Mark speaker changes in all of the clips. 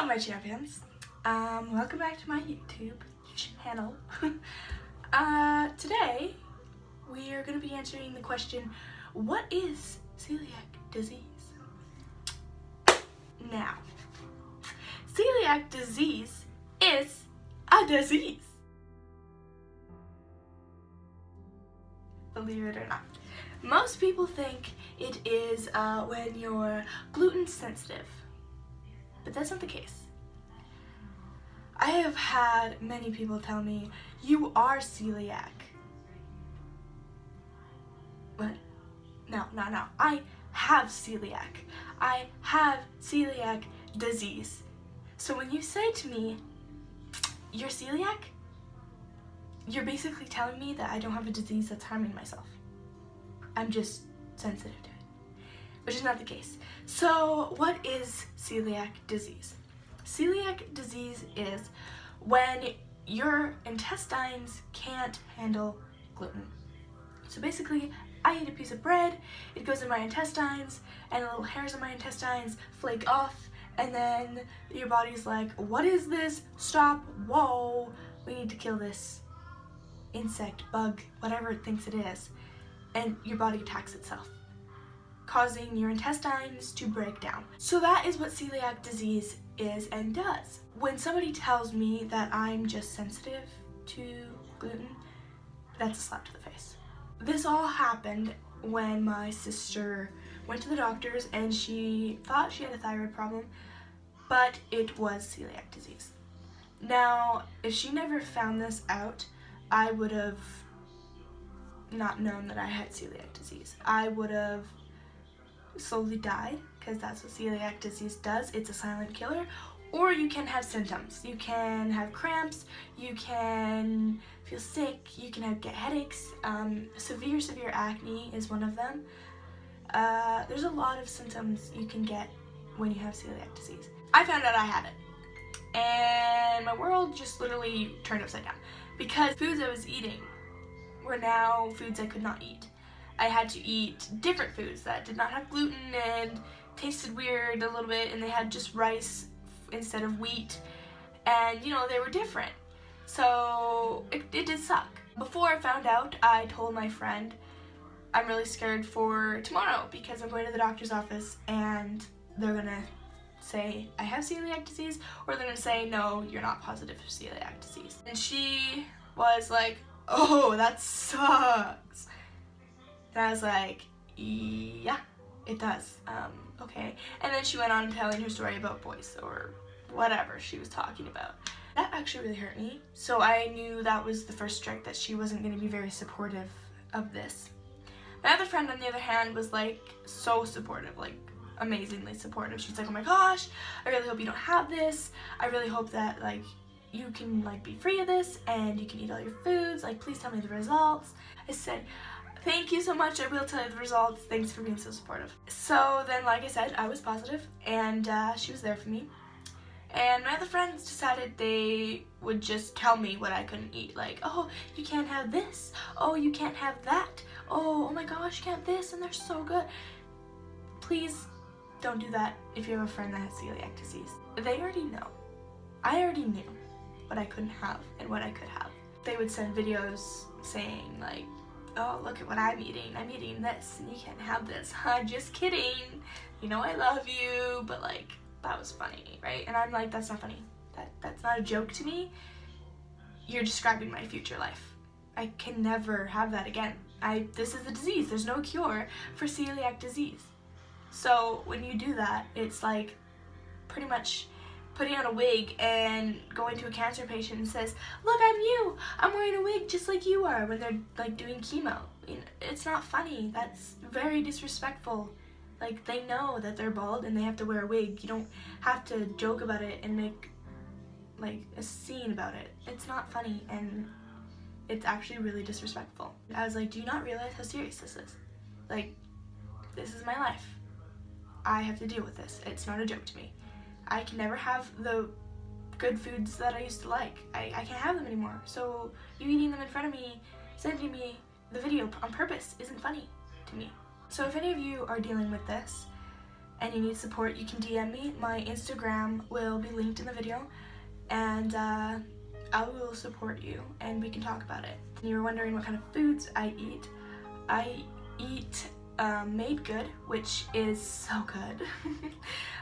Speaker 1: Hello my champions, welcome back to my YouTube channel. Today we are going to be answering the question, what is celiac disease? Now, celiac disease is a disease. Believe it or not. Most people think it is when you're gluten sensitive, but that's not the case. I have had many people tell me, you are celiac. What? No. I have celiac. I have celiac disease. So when you say to me, you're celiac, you're basically telling me that I don't have a disease that's harming myself. I'm just sensitive to it, which is not the case. So what is celiac disease? Celiac disease is when your intestines can't handle gluten. So basically, I eat a piece of bread, it goes in my intestines, and the little hairs in my intestines flake off, and then your body's like, what is this? Stop, whoa, we need to kill this insect, bug, whatever it thinks it is. And your body attacks itself, causing your intestines to break down. So that is what celiac disease is and does. When somebody tells me that I'm just sensitive to gluten, that's a slap to the face. This all happened when my sister went to the doctors and she thought she had a thyroid problem, but it was celiac disease. Now, if she never found this out, I would have not known that I had celiac disease. I would have slowly died, because that's what celiac disease does. It's a silent killer. Or you can have symptoms. You can have cramps, you can feel sick, you can get headaches. Severe acne is one of them. There's a lot of symptoms you can get when you have celiac disease. I found out I had it, and my world just literally turned upside down, because foods I was eating were now foods I could not eat. I had to eat different foods that did not have gluten and tasted weird a little bit, and they had just rice instead of wheat, and they were different. So it did suck. Before I found out, I told my friend, I'm really scared for tomorrow because I'm going to the doctor's office and they're gonna say I have celiac disease, or they're gonna say no, you're not positive for celiac disease. And she was like, oh, that sucks. And I was like, yeah, it does. Okay. And then she went on telling her story about boys or whatever she was talking about. That actually really hurt me. So I knew that was the first strike, that she wasn't going to be very supportive of this. My other friend, on the other hand, was like so supportive, like amazingly supportive. She's like, oh my gosh, I really hope you don't have this. I really hope that you can be free of this and you can eat all your foods. Please tell me the results. I said, thank you so much, I will tell you the results. Thanks for being so supportive. So then, like I said, I was positive, and she was there for me. And my other friends decided they would just tell me what I couldn't eat. Like, oh, you can't have this. Oh, you can't have that. Oh my gosh, you can't have this, and they're so good. Please don't do that if you have a friend that has celiac disease. They already know. I already knew what I couldn't have and what I could have. They would send videos saying oh, look at what I'm eating this, and you can't have this. Just kidding. I love you, but that was funny, right? And I'm like, that's not funny. That's not a joke to me. You're describing my future life. I can never have that again. This is a disease. There's no cure for celiac disease. So when you do that, it's like pretty much putting on a wig and going to a cancer patient and says, look, I'm you. I'm wearing a wig just like you are, when they're doing chemo. It's not funny. That's very disrespectful. They know that they're bald and they have to wear a wig. You don't have to joke about it and make a scene about it. It's not funny, and it's actually really disrespectful. I was like, do you not realize how serious this is? This is my life. I have to deal with this. It's not a joke to me. I can never have the good foods that I used to like. I can't have them anymore. So you eating them in front of me, sending me the video on purpose, isn't funny to me. So if any of you are dealing with this, and you need support, you can DM me. My Instagram will be linked in the video, and I will support you and we can talk about it. And you were wondering what kind of foods I eat. I eat Made Good, which is so good.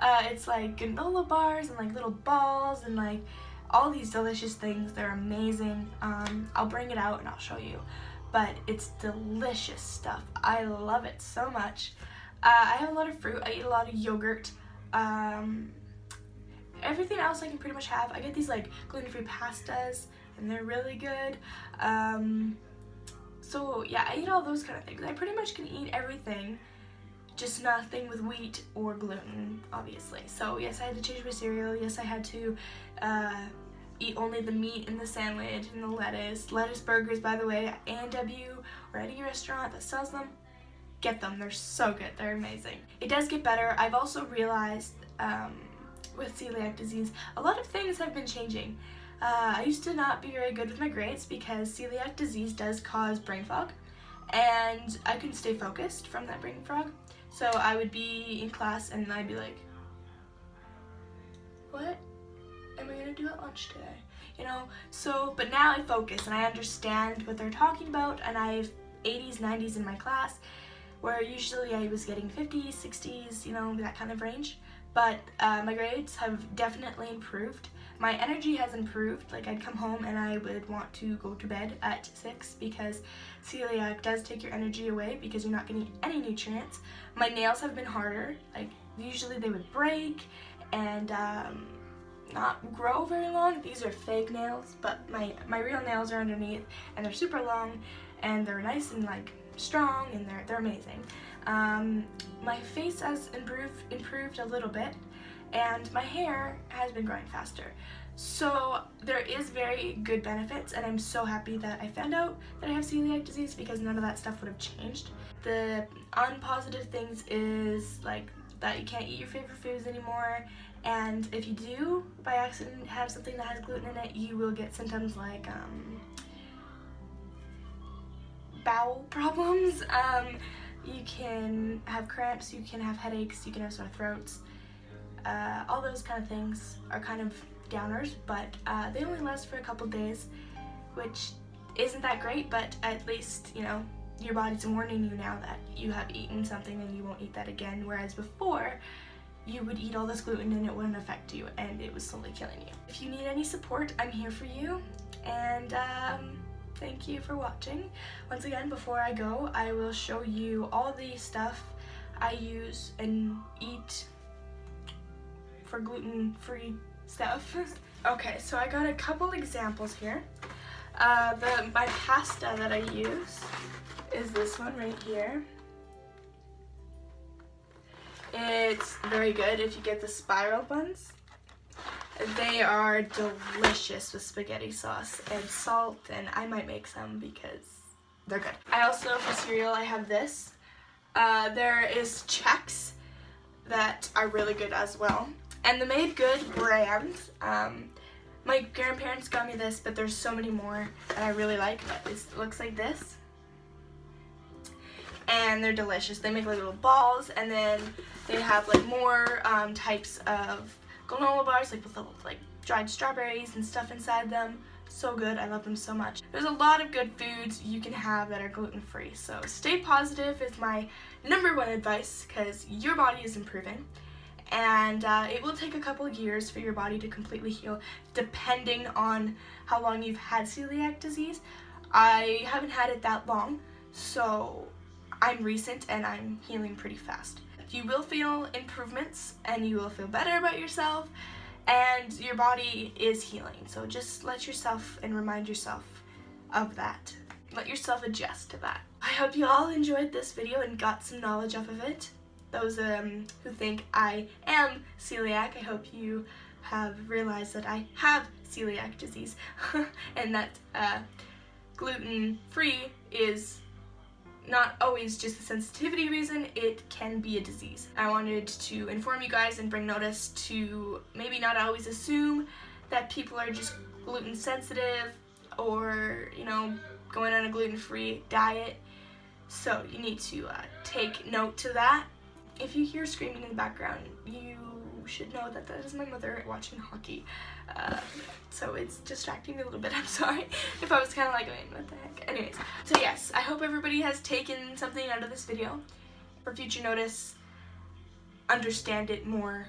Speaker 1: It's like granola bars and like little balls and like all these delicious things. They're amazing. I'll bring it out and I'll show you, but it's delicious stuff. I love it so much. I have a lot of fruit. I eat a lot of yogurt. Everything else I can pretty much have. I get these like gluten-free pastas and they're really good. So yeah, I eat all those kind of things. I pretty much can eat everything, just nothing with wheat or gluten, obviously. So yes, I had to change my cereal. Yes, I had to eat only the meat in the sandwich and the lettuce. Lettuce burgers, by the way, at A&W or any restaurant that sells them, get them. They're so good. They're amazing. It does get better. I've also realized with celiac disease, a lot of things have been changing. I used to not be very good with my grades because celiac disease does cause brain fog, and I couldn't stay focused from that brain fog. So I would be in class and I'd be like, what am I gonna do at lunch today? You know, so, but now I focus and I understand what they're talking about, and I have 80s, 90s in my class, where usually I was getting 50s, 60s, you know, that kind of range. But my grades have definitely improved. My energy has improved. Like, I'd come home and I would want to go to bed at 6 because celiac does take your energy away because you're not getting any nutrients. My nails have been harder. Like, usually they would break and not grow very long. These are fake nails, but my real nails are underneath and they're super long and they're nice and like strong and they're amazing. My face has improved a little bit, and my hair has been growing faster. So there is very good benefits, and I'm so happy that I found out that I have celiac disease because none of that stuff would have changed. The unpositive things is like that you can't eat your favorite foods anymore, and if you do by accident have something that has gluten in it, you will get symptoms like bowel problems. You can have cramps, you can have headaches, you can have sore throats. All those kind of things are kind of downers, but they only last for a couple days, which isn't that great, but at least, you know, your body's warning you now that you have eaten something and you won't eat that again, whereas before, you would eat all this gluten and it wouldn't affect you, and it was slowly killing you. If you need any support, I'm here for you, and thank you for watching. Once again, before I go, I will show you all the stuff I use and eat for gluten-free stuff. Okay, so I got a couple examples here. My pasta that I use is this one right here. It's very good if you get the spiral buns. They are delicious with spaghetti sauce and salt, and I might make some because they're good. I also, for cereal, I have this. There is Chex that are really good as well. And the Made Good brand, my grandparents got me this, but there's so many more that I really like. It looks like this. And they're delicious. They make like little balls, and then they have like more types of granola bars, like with little like dried strawberries and stuff inside them. So good. I love them so much. There's a lot of good foods you can have that are gluten-free. So stay positive is my #1 advice, because your body is improving. And it will take a couple years for your body to completely heal, depending on how long you've had celiac disease. I haven't had it that long, so I'm recent and I'm healing pretty fast. You will feel improvements and you will feel better about yourself, and your body is healing. So just let yourself and remind yourself of that. Let yourself adjust to that. I hope you all enjoyed this video and got some knowledge off of it. Those who think I am celiac, I hope you have realized that I have celiac disease and that gluten-free is not always just a sensitivity reason, it can be a disease. I wanted to inform you guys and bring notice to maybe not always assume that people are just gluten sensitive or, you know, going on a gluten-free diet. So you need to take note to that. if you hear screaming in the background, you should know that that is my mother watching hockey. So it's distracting me a little bit. I'm sorry if I was kind of like going, what the heck. Anyways, so yes, I hope everybody has taken something out of this video. For future notice, understand it more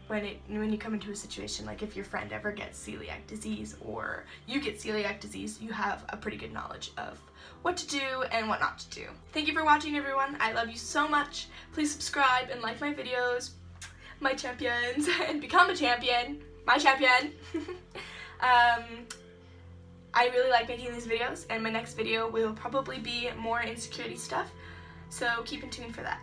Speaker 1: when you come into a situation, like if your friend ever gets celiac disease or you get celiac disease, you have a pretty good knowledge of what to do and what not to do. Thank you for watching, everyone. I love you so much. Please subscribe and like my videos, my champions, and become a champion, my champion. I really like making these videos, and my next video will probably be more insecurity stuff, so keep in tune for that.